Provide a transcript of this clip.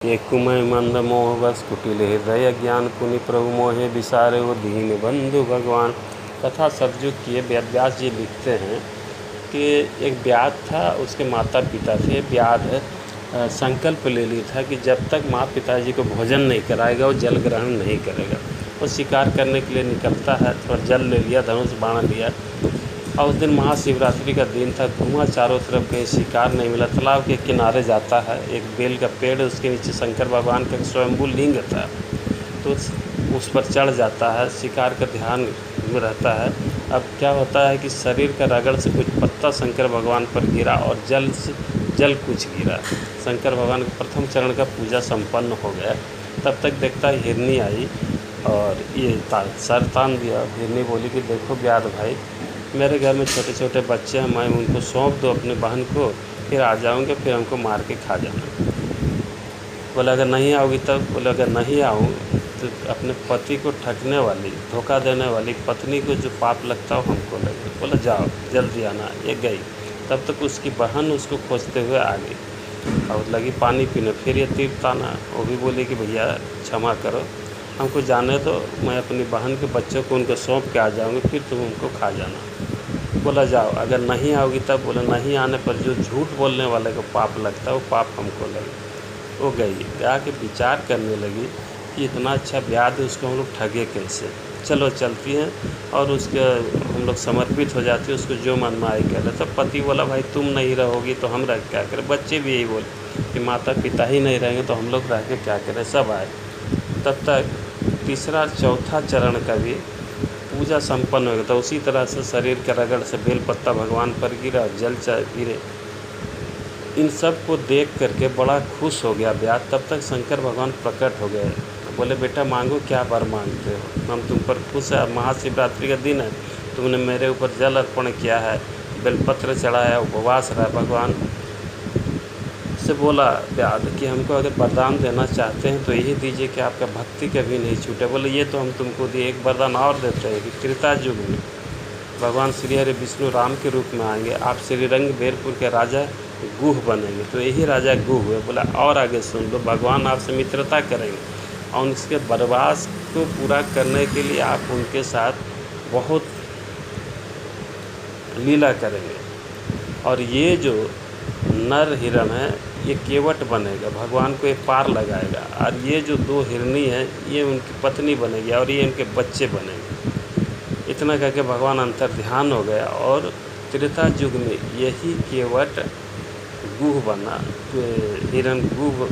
ये कुमय मंद मोह बस कुटिल हृदय ज्ञान पुनि प्रभु मोहे विसारे वो दीन बंधु भगवान। कथा सतयुग की वेद व्यास जी लिखते हैं कि एक व्याध था, उसके माता पिता थे। व्याध संकल्प ले लिया था कि जब तक माँ पिताजी को भोजन नहीं कराएगा वो जल ग्रहण नहीं करेगा। वो शिकार करने के लिए निकलता है, थोड़ा जल ले लिया, धनुष बाण लिया, और उस दिन महाशिवरात्रि का दिन था। घूमा चारों तरफ, कहीं शिकार नहीं मिला। तालाब के किनारे जाता है, एक बेल का पेड़, उसके नीचे शंकर भगवान का स्वयंभू लिंग था, तो उस पर चढ़ जाता है। शिकार का ध्यान में रहता है। अब क्या होता है कि शरीर का रगड़ से कुछ पत्ता शंकर भगवान पर गिरा और जल कुछ गिरा। शंकर भगवान के प्रथम चरण का पूजा संपन्न हो गया। तब तक देखता है हिरनी आई और ये सर तान दिया। हिरनी बोली कि देखो व्याध भाई, मेरे घर में छोटे छोटे बच्चे हैं, मैं उनको सौंप दो अपने बहन को, फिर आ जाऊँगे, फिर हमको मार के खा जाना। बोला अगर नहीं आओगी तब? बोले अगर नहीं आऊँ तो अपने पति को ठगने वाली, धोखा देने वाली पत्नी को जो पाप लगता हो हमको लगे। बोला जाओ जल्दी आना। ये गई। तब तक उसकी बहन उसको खोजते हुए आ गई और लगी पानी पीने। फिर ये तीर ताना, वो भी बोली कि भैया क्षमा करो, हमको जाने तो, मैं अपनी बहन के बच्चों को उनको सौंप के आ जाऊँगी, फिर तुम उनको खा जाना। बोला जाओ अगर नहीं आओगी तब? बोला नहीं आने पर जो झूठ बोलने वाले को पाप लगता है वो पाप हमको लगे। वो गई, जाके विचार करने लगी कि इतना अच्छा व्याध है, उसको हम लोग ठगे कैसे। चलो चलती हैं और उसके हम लोग समर्पित हो जाते हैं, उसको जो मन में आए कह रहे। तब पति बोला भाई तुम नहीं रहोगी तो हम रह के क्या करें। बच्चे भी यही बोले कि माता पिता ही नहीं रहेंगे तो हम लोग रह के क्या करें। सब आए। तब तक तीसरा चौथा चरण का भी पूजा संपन्न हो गया था। उसी तरह से शरीर के रगड़ से बेलपत्ता भगवान पर गिरा, जल गिरे। इन सब को देख करके बड़ा खुश हो गया व्याध। तब तक शंकर भगवान प्रकट हो गए। बोले बेटा मांगो, क्या वर मांगते हो, हम तुम पर खुश है। महाशिवरात्रि का दिन है, तुमने मेरे ऊपर जल अर्पण किया है, बेलपत्र चढ़ाया, उपवास रहा। भगवान से बोला व्याध कि हमको अगर वरदान देना चाहते हैं तो यही दीजिए कि आपका भक्ति कभी नहीं छूटे। बोले ये तो हम तुमको दिए, एक वरदान और देते हैं कि त्रेता युग में भगवान श्री हरि विष्णु राम के रूप में आएंगे, आप श्रीरंग बेरपुर के राजा गुह बनेंगे। तो यही राजा गुह हुए। बोला और आगे सुन लो, भगवान आपसे मित्रता करेंगे और उसके वनवास को पूरा करने के लिए आप उनके साथ बहुत लीला करेंगे। और ये जो नर हिरण है ये केवट बनेगा, भगवान को एक पार लगाएगा। और ये जो दो हिरनी है ये उनकी पत्नी बनेगी और ये उनके बच्चे बनेंगे। इतना करके भगवान अंतर ध्यान हो गया और त्रेता युग में यही केवट गुह बना, हिरण गुह